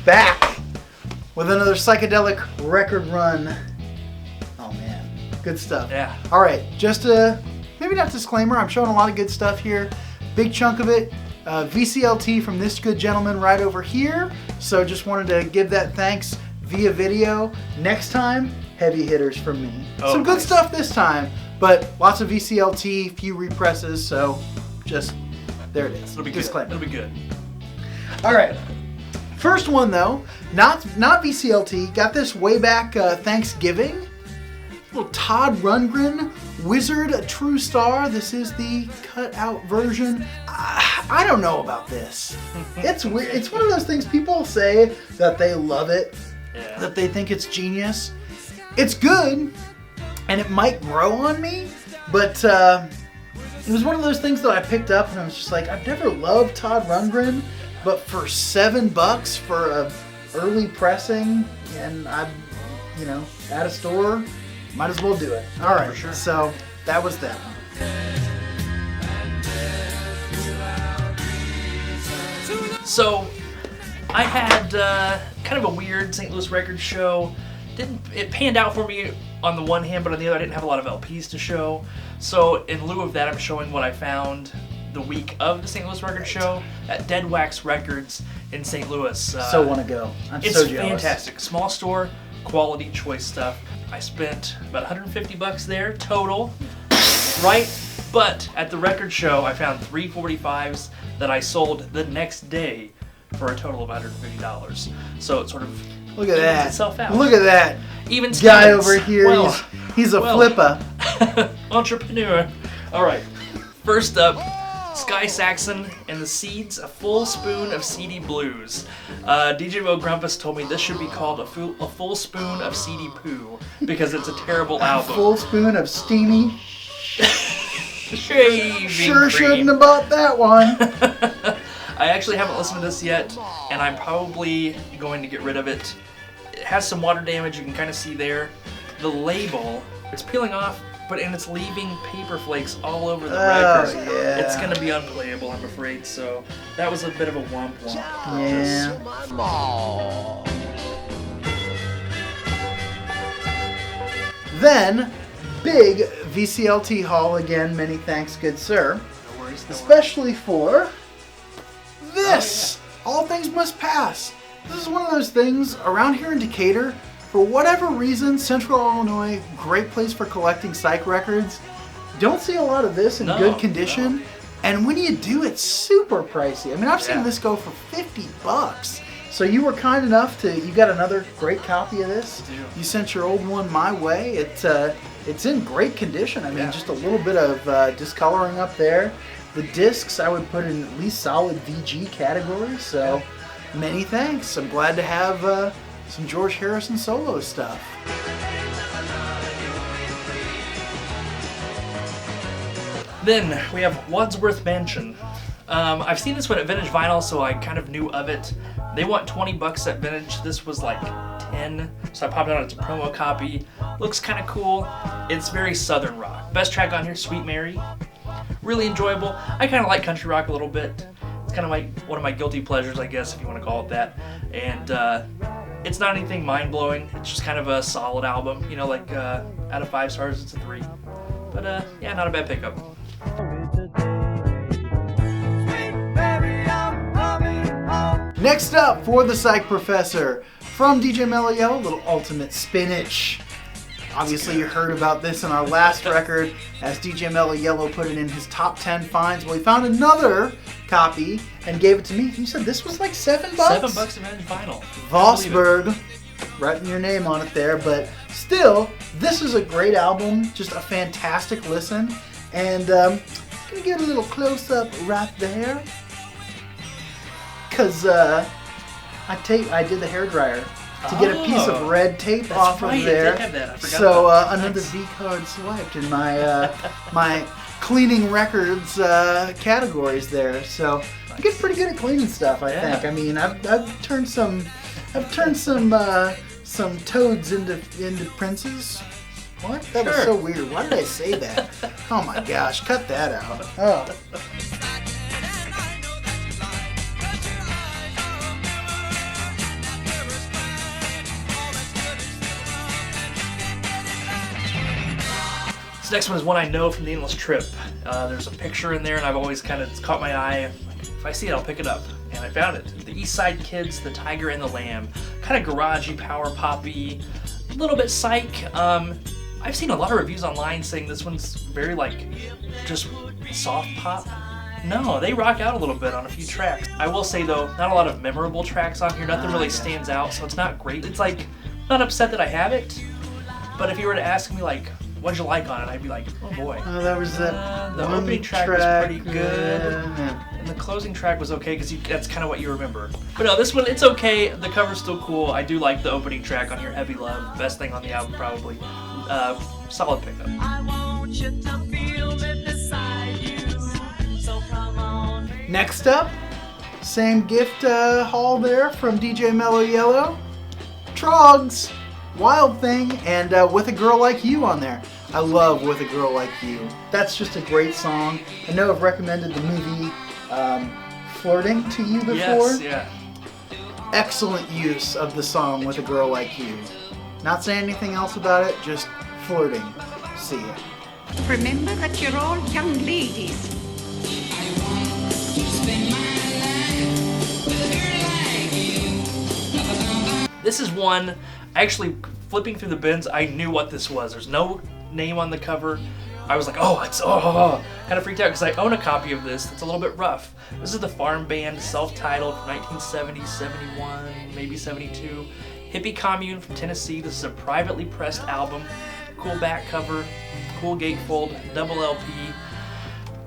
back with another psychedelic record run. Oh man, good stuff. Yeah. All right, just a maybe not disclaimer. I'm showing a lot of good stuff here. Big chunk of it, VCLT from this good gentleman right over here. So just wanted to give that thanks via video. Next time, heavy hitters from me. Some good stuff this time, but lots of VCLT, few represses. So just there it is. It'll be Disclaimer. good. It'll be good. All right. First one though, not VCLT. Got this way back Thanksgiving. Little Todd Rundgren, Wizard, a True Star. This is the cut out version. I don't know about this. It's weird. It's one of those things people say that they love it, that they think it's genius. It's good, and it might grow on me, but it was one of those things that I picked up and I was just like, I've never loved Todd Rundgren, but for $7 for a early pressing, and I'm, at a store, might as well do it. All right, sure. So that was that one. So I had kind of a weird St. Louis record show. It panned out for me on the one hand, but on the other I didn't have a lot of LPs to show. So in lieu of that, I'm showing what I found the week of the St. Louis record show at Deadwax Records in St. Louis. So want to go. It's so jealous. fantastic. Small store, quality choice stuff. I spent about $150 there total, right? But at the record show, I found 345s that I sold the next day for a total of $150. So it sort of Look at that. itself out. Look at that. Even guy Stevens, over here. well, he's a flipper. Entrepreneur. All right. First up, Sky Saxon and the Seeds, a full spoon of Seedy blues. DJ Mo Grumpus told me this should be called a full spoon of Seedy poo because it's a terrible album. A full spoon of steamy. Shaving Sure cream. shouldn't have bought that one. I actually haven't listened to this yet, and I'm probably going to get rid of it. It has some water damage, you can kind of see there. The label, it's peeling off, and it's leaving paper flakes all over the record. Yeah. It's going to be unplayable, I'm afraid, so that was a bit of a womp womp. Yeah. Then, big VCLT haul again. Many thanks, good sir. No worries. Especially for this. All things must pass. This is one of those things around here in Decatur. For whatever reason, Central Illinois, great place for collecting psych records. Don't see a lot of this in good condition. No. And when you do, it's super pricey. I mean, I've seen this go for $50. So you were kind enough you got another great copy of this. You sent your old one my way. It's in great condition. I mean, just a little bit of discoloring up there. The discs I would put in at least solid VG category. So many thanks. I'm glad to have some George Harrison solo stuff. Then we have Wadsworth Mansion. I've seen this one at Vintage Vinyl, so I kind of knew of it. They want $20 at Vintage. This was like 10, so I popped it on. It's a promo copy. Looks kind of cool. It's very southern rock. Best track on here, Sweet Mary. Really enjoyable. I kind of like country rock a little bit. It's kind of one of my guilty pleasures, I guess, if you want to call it that. And it's not anything mind-blowing. It's just kind of a solid album. Like out of 5 stars, it's a 3. But not a bad pickup. Next up for the Psych Professor, from DJ Mellow Yellow, little Ultimate Spinach. Obviously you heard about this in our last record as DJ Mellow Yellow put it in his top 10 finds. Well, he found another copy and gave it to me. You said this was like $7? $7 at Vintage Vinyl. Vossberg, writing your name on it there, but still, this is a great album, just a fantastic listen. And I'm gonna get a little close up right there. Cause I did the hairdryer to get a piece of red tape off of there. I did have that. I forgot So that. another V card swiped in my my cleaning records categories there. So I get pretty good at cleaning stuff. I think. I mean, I've turned some toads into princes. What? That was so weird. Why did I say that? Oh my gosh! Cut that out. Oh. This next one is one I know from the Endless Trip. There's a picture in there, and I've always kind of caught my eye. If I see it, I'll pick it up. And I found it. The East Side Kids, The Tiger and the Lamb. Kind of garagey, power poppy, a little bit psych. I've seen a lot of reviews online saying this one's very like just soft pop. No, they rock out a little bit on a few tracks. I will say though, not a lot of memorable tracks on here. Nothing really stands out, so it's not great. It's like, not upset that I have it, but if you were to ask me like, what'd you like on it? I'd be like, oh boy. Oh, that was that the opening track was pretty good, and the closing track was okay because that's kind of what you remember. But no, this one, it's okay. The cover's still cool. I do like the opening track on here, Heavy Love. Best thing on the album probably. Solid pickup. I want you to feel me beside you, so come on. Next up, same gift haul there from DJ Mellow Yellow. Troggs, Wild Thing, and With a Girl Like You on there. I love With a Girl Like You. That's just a great song. I know I've recommended the movie Flirting to you before. Yes, yeah. Excellent use of the song With a Girl Like You. Not saying anything else about it, just flirting. See it. Remember that you're all young ladies. This is one, actually flipping through the bins, I knew what this was. There's no name on the cover. I was like, kind of freaked out because I own a copy of this that's a little bit rough. This is the Farm Band, self-titled, from 1970, 71, maybe 72. Hippie Commune from Tennessee. This is a privately pressed album. Cool back cover, cool gatefold, double LP.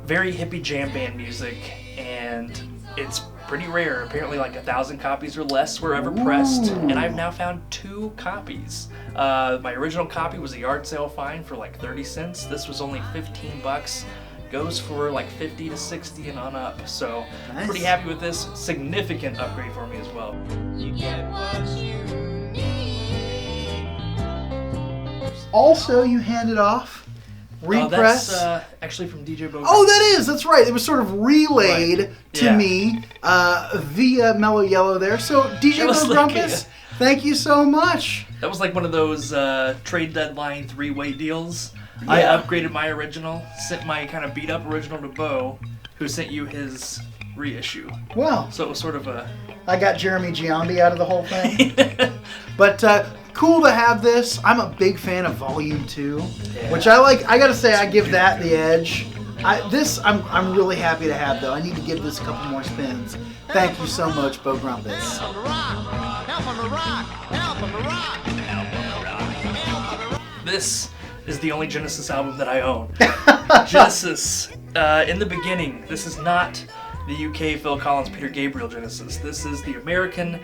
Very hippie jam band music, and it's pretty rare. Apparently like 1,000 copies or less were ever pressed, and I've now found 2 copies. My original copy was a yard sale find for like 30 cents. This was only $15. Goes for like 50 to 60 and on up. So Nice. Pretty happy with this. Significant upgrade for me as well. You get what you need. Also, you handed off Repress. That's actually from DJ Bo. Oh, that is. That's right. It was sort of relayed Right. to Yeah. me via Mellow Yellow there. So, DJ That was Bo like Grumpus, thank you so much. That was like one of those trade deadline 3-way deals. Yeah. I upgraded my original, sent my kind of beat up original to Bo, who sent you his reissue. Well, So it was sort of a... I got Jeremy Giambi out of the whole thing. But cool to have this. I'm a big fan of Volume 2, which I like. I gotta say, I give that the edge. I'm really happy to have, though. I need to give this a couple more spins. Thank you so much, Bo Grumpus. Help on the rock, help on the rock, help on the rock, help on the rock, help on the rock. This is the only Genesis album that I own. Genesis, in the beginning, this is not the UK Phil Collins, Peter Gabriel Genesis. This is the American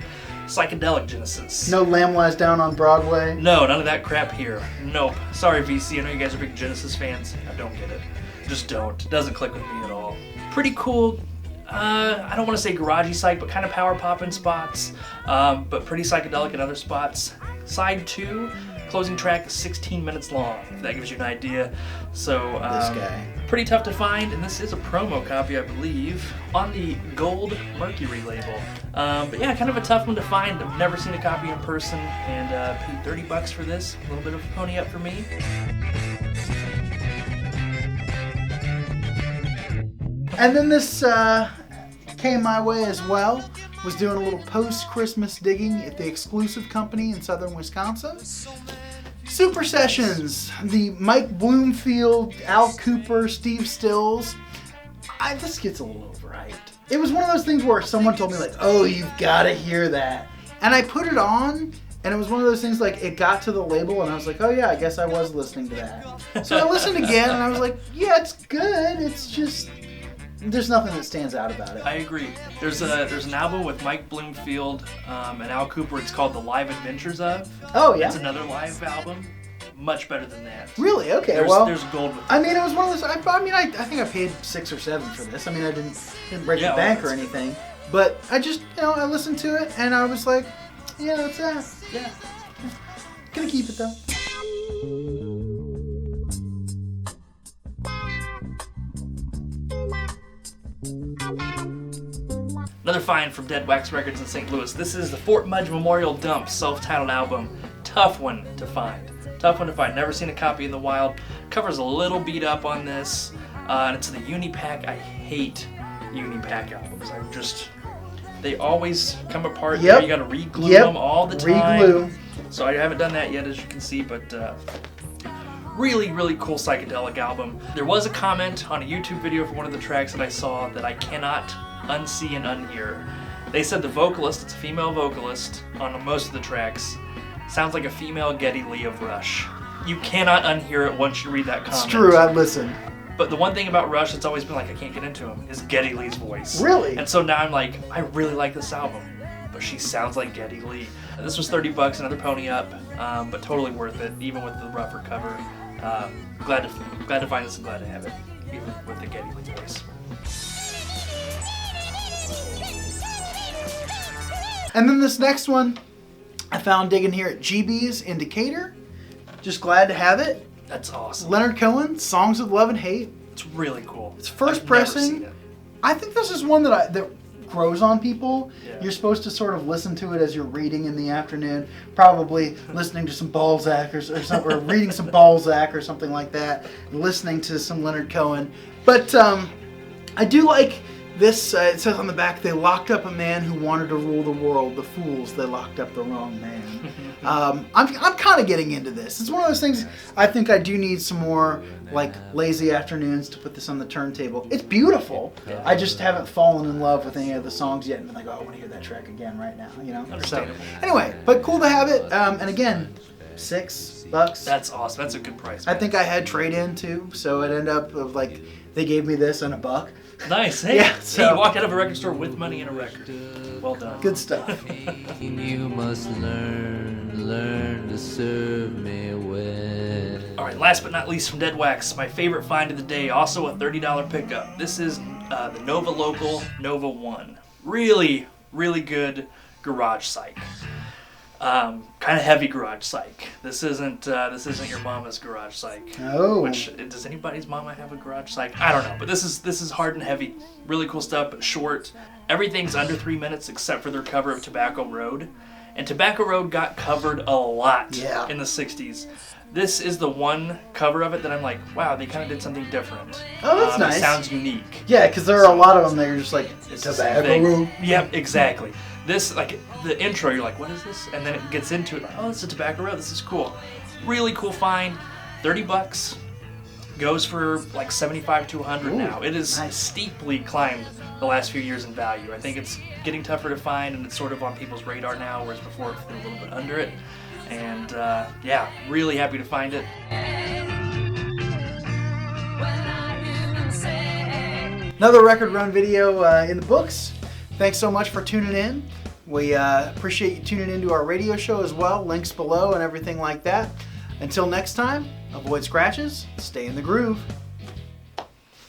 psychedelic Genesis. No Lamb Lies Down on Broadway. No, none of that crap here. Nope. Sorry, VC. I know you guys are big Genesis fans. I don't get it. Just don't. It doesn't click with me at all. Pretty cool. I don't want to say garagey psych, but kind of power pop in spots. But pretty psychedelic in other spots. Side 2, closing track is 16 minutes long, if that gives you an idea. So, This guy. pretty tough to find, and this is a promo copy, I believe, on the Gold Mercury label. But yeah, kind of a tough one to find. I've never seen a copy in person, and paid $30 for this. A little bit of a pony up for me. And then this came my way as well. Was doing a little post-Christmas digging at the exclusive company in southern Wisconsin. Super Sessions, the Mike Bloomfield, Al Cooper, Steve Stills. This gets a little overhyped. It was one of those things where someone told me like, oh, you've got to hear that. And I put it on, and it was one of those things like it got to the label, and I was like, oh yeah, I guess I was listening to that. So I listened again, and I was like, yeah, it's good. It's just... there's nothing that stands out about it. I agree. There's an album with Mike Bloomfield and Al Cooper. It's called The Live Adventures of. Oh, yeah? It's another live album. Much better than that. Really? Okay, well... There's gold with it. I mean, it was one of those... I think I paid 6 or 7 for this. I mean, I didn't break the bank or that's anything. But I just, I listened to it, and I was like, yeah, that's that. Yeah. Gonna keep it, though. Another find from Deadwax Records in St. Louis. This is the Fort Mudge Memorial Dump self-titled album. Tough one to find. Never seen a copy in the wild. Cover's a little beat up on this, and it's the Unipack. I hate Unipack albums. They always come apart. Yep. You gotta re-glue them all the time. Re-glue. So I haven't done that yet, as you can see, but really, really cool psychedelic album. There was a comment on a YouTube video for one of the tracks that I saw that I cannot unsee and unhear. They said the vocalist, it's a female vocalist on most of the tracks, sounds like a female Geddy Lee of Rush. You cannot unhear it once you read that comment. It's true, I listen. But the one thing about Rush that's always been like, I can't get into him, is Geddy Lee's voice. Really? And so now I'm like, I really like this album, but she sounds like Geddy Lee. This was $30, another pony up, but totally worth it, even with the rougher cover. Glad to find this and glad to have it, even with the Geddy Lee voice. And then this next one, I found digging here at GB's in Decatur. Just glad to have it. That's awesome. Leonard Cohen, Songs of Love and Hate. It's really cool. It's first I've pressing. Never seen it. I think this is one that grows on people. Yeah. You're supposed to sort of listen to it as you're reading in the afternoon, probably listening to some Balzac or something, or reading some Balzac or something like that, listening to some Leonard Cohen. But I do like this. It says on the back, they locked up a man who wanted to rule the world. The fools, they locked up the wrong man. I'm kind of getting into this. It's one of those things. I think I do need some more like lazy afternoons to put this on the turntable. It's beautiful. Yeah. I just haven't fallen in love with any of the songs yet and been like, oh, I want to hear that track again right now. You know. Understandable. So, anyway, but cool to have it. And again, $6. That's awesome. That's a good price. I think I had trade in too, so it ended up of like they gave me this and $1. Nice. Hey, Yeah, hey, so- you walked out of a record store with money and a record. Well done. Good stuff. You must learn to serve me well. All right, last but not least from Deadwax, my favorite find of the day, also a $30 pickup. This is the Nova Local Nova 1. Really, really good garage psych. Kind of heavy garage psych. This isn't your mama's garage psych. Oh. Which, does anybody's mama have a garage psych? I don't know, but this is hard and heavy. Really cool stuff, but short. Everything's under 3 minutes except for their cover of Tobacco Road. And Tobacco Road got covered a lot in the 60s. This is the one cover of it that I'm like, wow, they kind of did something different. Oh, that's nice. It sounds unique. Yeah, because there are a lot of them that you're just like, It's the Tobacco same thing. Road. Yep, exactly. This, like, the intro, you're like, what is this? And then it gets into it, like, oh, it's a Tobacco Road. This is cool. Really cool find. $30. Goes for like 75 to 100 now. It is nice. steeply climbed the last few years in value. I think it's getting tougher to find, and it's sort of on people's radar now, whereas before it was a little bit under it. And yeah, really happy to find it. Another record run video in the books. Thanks so much for tuning in. We appreciate you tuning into our radio show as well. Links below and everything like that. Until next time, avoid scratches, stay in the groove.